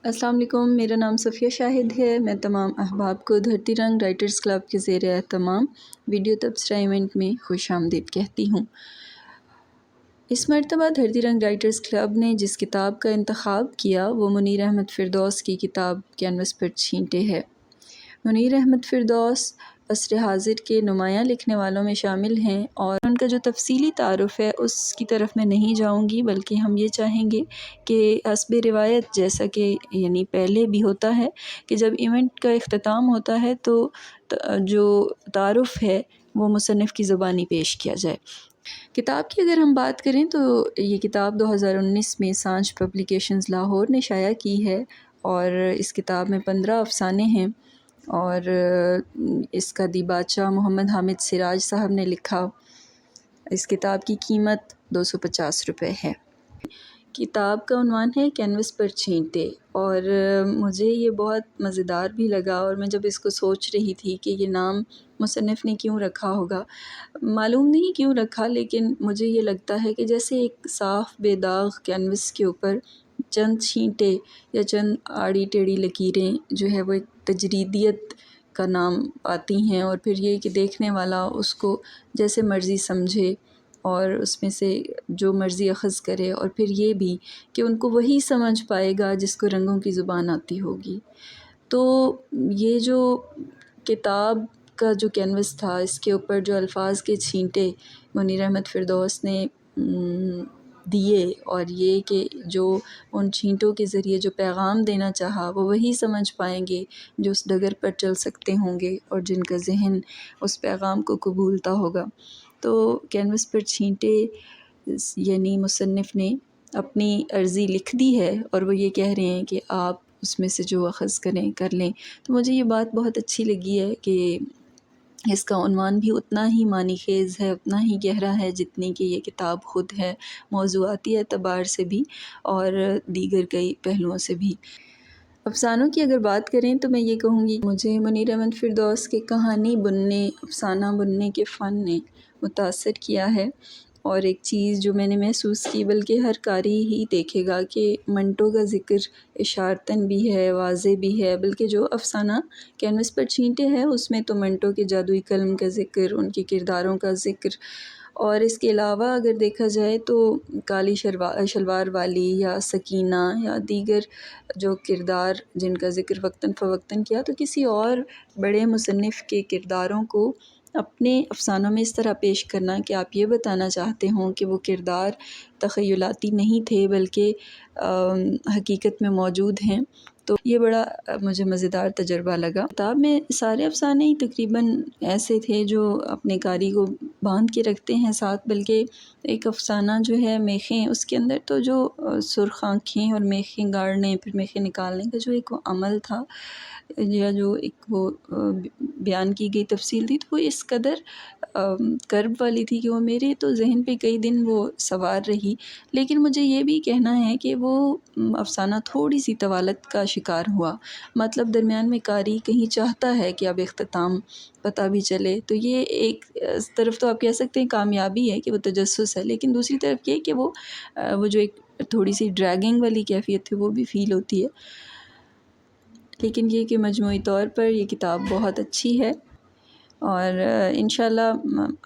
السلام علیکم، میرا نام صفیہ شاہد ہے۔ میں تمام احباب کو دھرتی رنگ رائٹرز کلب کے زیر اہتمام ویڈیو تبصرہ ایونٹ میں خوش آمدید کہتی ہوں۔ اس مرتبہ دھرتی رنگ رائٹرز کلب نے جس کتاب کا انتخاب کیا وہ منیر احمد فردوس کی کتاب کینوس پر چھینٹے ہے۔ منیر احمد فردوس عصر حاضر کے نمایاں لکھنے والوں میں شامل ہیں، اور ان کا جو تفصیلی تعارف ہے اس کی طرف میں نہیں جاؤں گی، بلکہ ہم یہ چاہیں گے کہ حسب روایت، جیسا کہ یعنی پہلے بھی ہوتا ہے کہ جب ایونٹ کا اختتام ہوتا ہے تو جو تعارف ہے وہ مصنف کی زبانی پیش کیا جائے۔ کتاب کی اگر ہم بات کریں تو یہ کتاب 2019 میں سانچ پبلیکیشنز لاہور نے شائع کی ہے، اور اس کتاب میں 15 افسانے ہیں، اور اس کا دیباچہ محمد حامد سراج صاحب نے لکھا۔ اس کتاب کی قیمت 250 روپے ہے۔ کتاب کا عنوان ہے کینوس پر چھینٹے، اور مجھے یہ بہت مزیدار بھی لگا، اور میں جب اس کو سوچ رہی تھی کہ یہ نام مصنف نے کیوں رکھا ہوگا، معلوم نہیں کیوں رکھا، لیکن مجھے یہ لگتا ہے کہ جیسے ایک صاف بے داغ کینوس کے اوپر چند چھینٹے یا چند آڑی ٹیڑھی لکیریں جو ہے وہ ایک تجریدیت کا نام آتی ہیں، اور پھر یہ کہ دیکھنے والا اس کو جیسے مرضی سمجھے اور اس میں سے جو مرضی اخذ کرے، اور پھر یہ بھی کہ ان کو وہی سمجھ پائے گا جس کو رنگوں کی زبان آتی ہوگی۔ تو یہ جو کتاب کا جو کینوس تھا، اس کے اوپر جو الفاظ کے چھینٹے منیر احمد فردوس نے دیے، اور یہ کہ جو ان چھینٹوں کے ذریعے جو پیغام دینا چاہا وہ وہی سمجھ پائیں گے جو اس ڈگر پر چل سکتے ہوں گے اور جن کا ذہن اس پیغام کو قبولتا ہوگا۔ تو کینوس پر چھینٹے یعنی مصنف نے اپنی عرضی لکھ دی ہے، اور وہ یہ کہہ رہے ہیں کہ آپ اس میں سے جو اخذ کریں کر لیں۔ تو مجھے یہ بات بہت اچھی لگی ہے کہ اس کا عنوان بھی اتنا ہی معنی خیز ہے، اتنا ہی گہرا ہے جتنی کہ یہ کتاب خود ہے، موضوعاتی اعتبار سے بھی اور دیگر کئی پہلوؤں سے بھی۔ افسانوں کی اگر بات کریں تو میں یہ کہوں گی مجھے منیر احمد فردوس کے کہانی بننے، افسانہ بننے کے فن نے متاثر کیا ہے، اور ایک چیز جو میں نے محسوس کی، بلکہ ہر قاری ہی دیکھے گا، کہ منٹوں کا ذکر اشارتاً بھی ہے، واضح بھی ہے، بلکہ جو افسانہ کینوس پر چھینٹے ہے اس میں تو منٹوں کے جادوئی قلم کا ذکر، ان کے کرداروں کا ذکر، اور اس کے علاوہ اگر دیکھا جائے تو کالی شلوار والی یا سکینہ یا دیگر جو کردار جن کا ذکر وقتاً فوقتاً کیا، تو کسی اور بڑے مصنف کے کرداروں کو اپنے افسانوں میں اس طرح پیش کرنا کہ آپ یہ بتانا چاہتے ہوں کہ وہ کردار تخیلاتی نہیں تھے بلکہ حقیقت میں موجود ہیں، تو یہ بڑا مجھے مزیدار تجربہ لگا۔ کتاب میں سارے افسانے ہی تقریباً ایسے تھے جو اپنے قاری کو باندھ کے رکھتے ہیں ساتھ، بلکہ ایک افسانہ جو ہے میخیں، اس کے اندر تو جو سرخ آنکھیں اور میخیں گاڑنے پھر میخیں نکالنے کا جو ایک وہ عمل تھا، یا جو ایک وہ بیان کی گئی تفصیل تھی، تو وہ اس قدر کرب والی تھی کہ وہ میرے تو ذہن پہ کئی دن وہ سوار رہی۔ لیکن مجھے یہ بھی کہنا ہے کہ وہ افسانہ تھوڑی سی طوالت کا شکار ہوا، مطلب درمیان میں قاری کہیں چاہتا ہے کہ اب اختتام پتہ بھی چلے، تو یہ ایک طرف تو آپ کہہ سکتے ہیں کامیابی ہے کہ وہ تجسس ہے، لیکن دوسری طرف یہ کہ وہ جو ایک تھوڑی سی ڈریگنگ والی کیفیت ہے وہ بھی فیل ہوتی ہے۔ لیکن یہ کہ مجموعی طور پر یہ کتاب بہت اچھی ہے، اور انشاءاللہ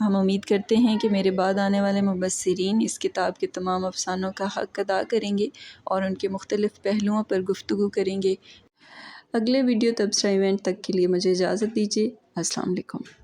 ہم امید کرتے ہیں کہ میرے بعد آنے والے مبصرین اس کتاب کے تمام افسانوں کا حق ادا کریں گے اور ان کے مختلف پہلوؤں پر گفتگو کریں گے۔ اگلے ویڈیو تبصرہ ایونٹ تک کے لیے مجھے اجازت دیجیے۔ السلام علیکم۔